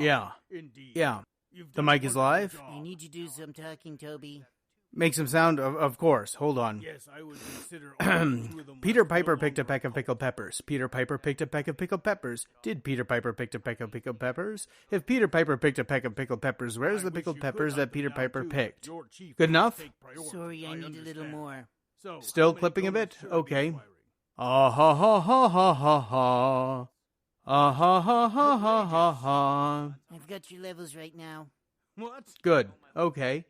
Yeah. Indeed. Yeah. The mic is live? I need you to do some talking, Toby. Make some sound, of course. Hold on. Yes, I would consider all 2 of them. Peter Piper picked a peck of pickled peppers. Peter Piper picked a peck of pickled peppers. Did Peter Piper pick a peck of pickled peppers? If Peter Piper picked a peck of pickled peppers, where's the pickled peppers that Peter Piper picked? Good enough? Sorry, I need a little more. Still clipping a bit? Okay. Ah ha ha ha ha ha ha. Ah ha ha ha ha ha ha. I've got your levels right now. What? Good. Okay.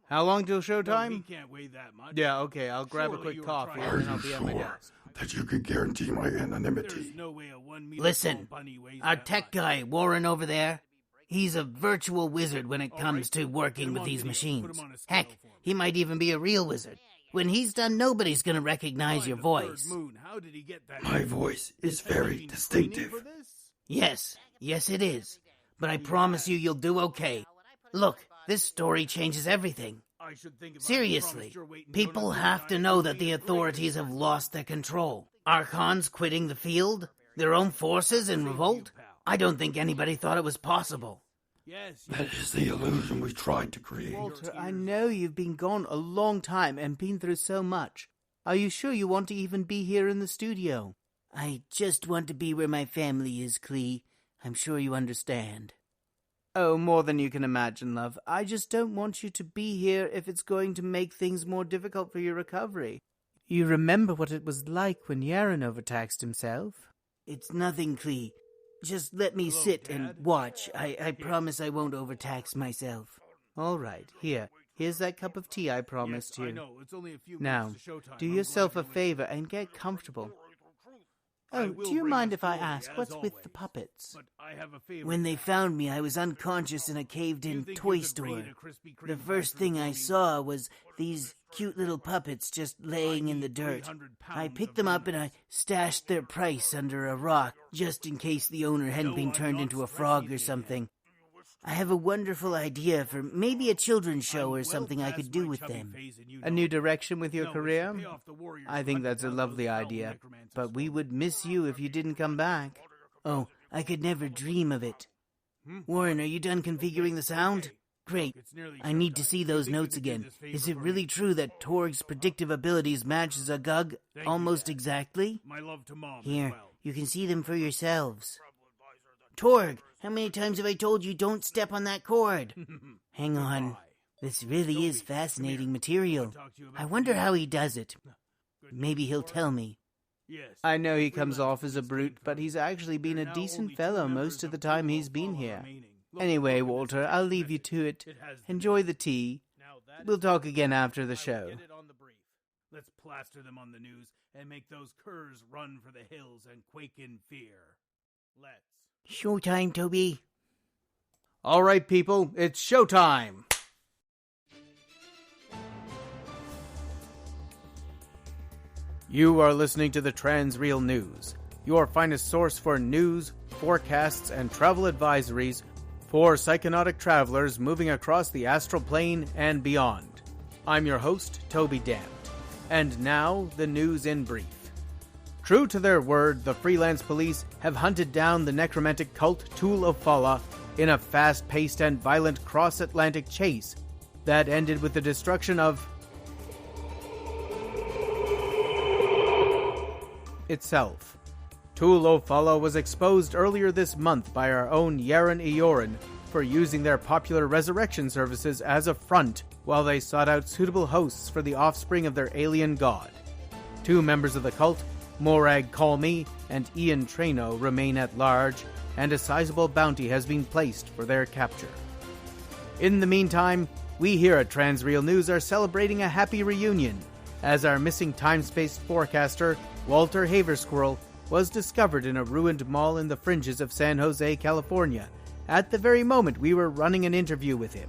How long till No, we showtime? can't weigh that much. Yeah, okay. I'll grab a Surely quick you were coffee trying and to- then I'll be at my desk. That you can guarantee my There's anonymity. no way a 1 meter Listen, tall bunny weighs our that tech much. guy, Warren over there, he's a virtual wizard when it All comes right, to put working him with on these video, machines. put him on a scale Heck, for me. he might even be a real wizard. When he's done, nobody's gonna recognize your By the voice. third moon, how did he get that? My voice is Has he very been distinctive. training for this? Yes, it is. But I promise you'll do okay. Look, this story changes everything. I should think if I Seriously, promised your weight in people donuts, have to I know would that be the a great authorities have wizard. lost their control. Archons quitting the field, their own forces in revolt. I don't think anybody thought it was possible. Yes, That is the illusion we tried to create. Walter, I know you've been gone a long time and been through so much. Are you sure you want to even be here in the studio? I just want to be where my family is, Clee. I'm sure you understand. Oh, more than you can imagine, love. I just don't want you to be here if it's going to make things more difficult for your recovery. You remember what it was like when Yaren overtaxed himself? It's nothing, Clee. Just let me Hello, sit Dad. and watch. I promise I won't overtax myself. All right, here's that cup of tea I promised yes, I you. know. It's only a few Now, minutes to showtime. do I'm yourself glad a you favor listened. and get comfortable. I Oh, will do you bring mind a if I story, ask, as what's with the always. puppets? But I have a favor When to they ask. found me, I was unconscious in a You caved-in think toy you could store. raid a Krispy Kreme The first factory thing I for me? saw was these cute little puppets just laying in the need dirt. 300 I pounds picked of them up and I donuts. stashed their price under a rock, just in case the owner hadn't No, been I'm turned not into a stressing frog you, or Dad. something. I have a wonderful idea for maybe a children's show I'm or well something I past could do my with chubby them. phase, and you A know new it. direction with your No, it's to career? pay off the warriors I who think hunted that's a down lovely those foul idea, necromancers but we for me. would miss you if you didn't come back. Oh, I could never dream of it. Hmm? Warren, are you done configuring the sound? Okay. Great. It's nearly I need to showtime. see You those think you notes could do again. this favor Is it for really me? true that Torg's predictive abilities match Zagug Thank you, almost Dad. exactly? My love to Mom Here, as well. you can see them for yourselves. Torg, how many times have I told you don't step on that cord? Hang on. Goodbye. This really Toby, is come fascinating here. material. I'll talk to you about I wonder the- how he does it. Good Maybe news, he'll Torg? tell me. Yes. I know he comes Freelance off as a police brute, team but from- he's actually been There a are now decent only two fellow members most of the of time Duo he's been Follow here. remaining. Look, Anyway, look at Walter, this I'll leave you message. to it. It has the Enjoy the message. tea. Now that We'll is talk the again message. after the I will show. get it on the brief. Let's plaster them on the news and make those curs run for the hills and quake in fear. Let's. Showtime, Toby. All right, people, it's showtime! You are listening to the Transreal News, your finest source for news, forecasts, and travel advisories for psychonautic travelers moving across the astral plane and beyond. I'm your host, Toby Dant, and now the news in brief. True to their word, the freelance police have hunted down the necromantic cult Tool of Fala in a fast-paced and violent cross-Atlantic chase that ended with the destruction of itself. Tool of Fala was exposed earlier this month by our own Yaren Eorin for using their popular resurrection services as a front while they sought out suitable hosts for the offspring of their alien god. 2 members of the cult, Morag Calmy and Ian Treno, remain at large, and a sizable bounty has been placed for their capture. In the meantime, we here at Transreal News are celebrating a happy reunion, as our missing time-space forecaster, Walter Haversquirrel, was discovered in a ruined mall in the fringes of San Jose, California, at the very moment we were running an interview with him.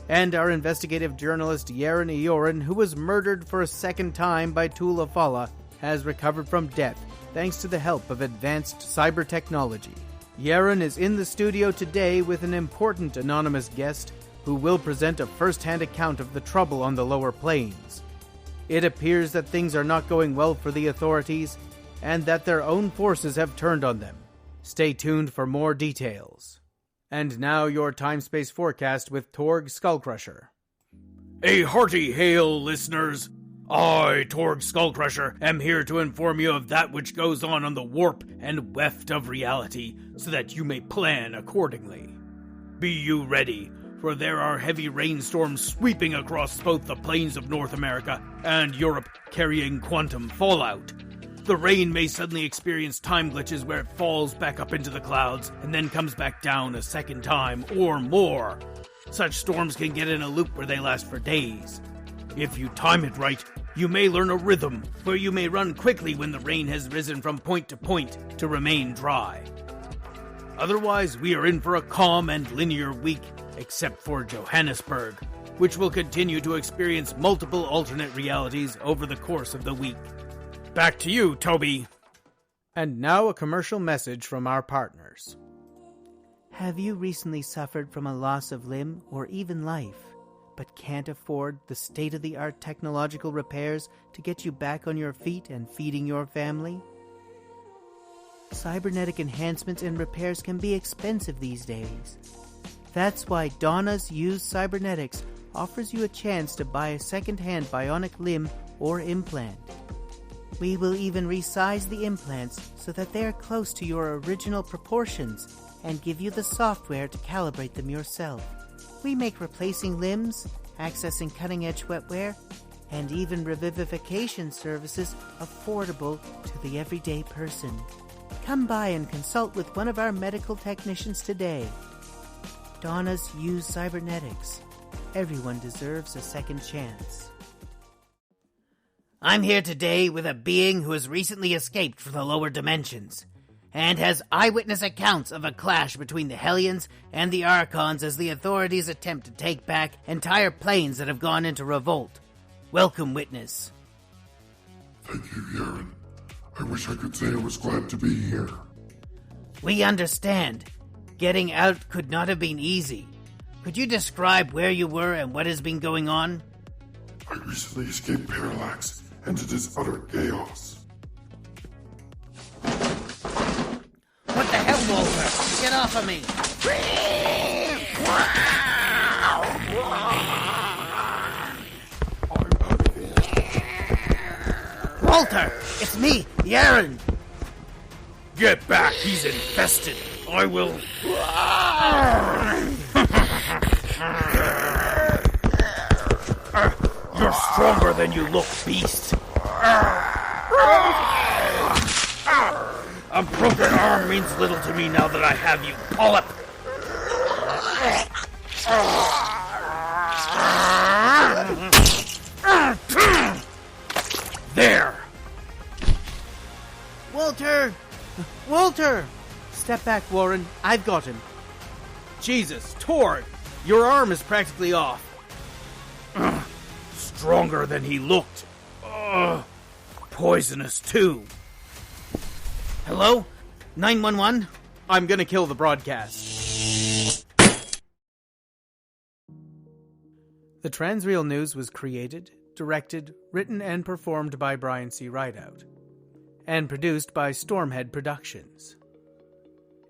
And our investigative journalist Yaren Eorin, who was murdered for a second time by Tool of Fala, has recovered from death thanks to the help of advanced cyber technology. Yaren is in the studio today with an important anonymous guest who will present a first-hand account of the trouble on the lower planes. It appears that things are not going well for the authorities, and that their own forces have turned on them. Stay tuned for more details. And now your time-space forecast with Torg Skullcrusher. A hearty hail, listeners! I, Torg Skullcrusher, am here to inform you of that which goes on the warp and weft of reality, so that you may plan accordingly. Be you ready, for there are heavy rainstorms sweeping across both the plains of North America and Europe, carrying quantum fallout. The rain may suddenly experience time glitches where it falls back up into the clouds and then comes back down a second time or more. Such storms can get in a loop where they last for days. If you time it right, you may learn a rhythm where you may run quickly when the rain has risen from point to point to remain dry. Otherwise, we are in for a calm and linear week, except for Johannesburg, which will continue to experience multiple alternate realities over the course of the week. Back to you, Toby. And now a commercial message from our partners. Have you recently suffered from a loss of limb or even life, but can't afford the state-of-the-art technological repairs to get you back on your feet and feeding your family? Cybernetic enhancements and repairs can be expensive these days. That's why Donna's Used Cybernetics offers you a chance to buy a second-hand bionic limb or implant. We will even resize the implants so that they are close to your original proportions and give you the software to calibrate them yourself. We make replacing limbs, accessing cutting-edge wetware, and even revivification services affordable to the everyday person. Come by and consult with one of our medical technicians today. Donna's Used Cybernetics. Everyone deserves a second chance. I'm here today with a being who has recently escaped from the lower dimensions, and has eyewitness accounts of a clash between the Hellions and the Archons as the authorities attempt to take back entire planes that have gone into revolt. Welcome, witness. Thank you, Yaren. I wish I could say I was glad to be here. We understand. Getting out could not have been easy. Could you describe where you were and what has been going on? I recently escaped Parallax, and it is utter chaos. What the hell, Walter? Get off of me! Walter! It's me, Yaren! Get back, he's infested. I will... You're stronger than you look, beast. A broken arm means little to me now that I have you, polyp. There. Walter! Walter! Step back, Warren. I've got him. Jesus, Torg! Your arm is practically off. Stronger than he looked. Poisonous, too. Hello? 911? I'm gonna kill the broadcast. The Transreal News was created, directed, written, and performed by Brian C. Rideout, and produced by Stormhead Productions,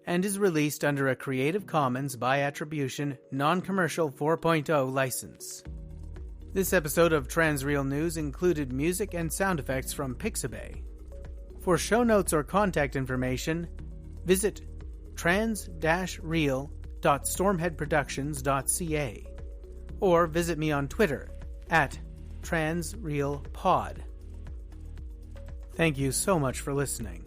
and is released under a Creative Commons by Attribution, Non-Commercial 4.0 license. This episode of Transreal News included music and sound effects from Pixabay. For show notes or contact information, visit trans-real.stormheadproductions.ca or visit me on Twitter @transrealpod. Thank you so much for listening.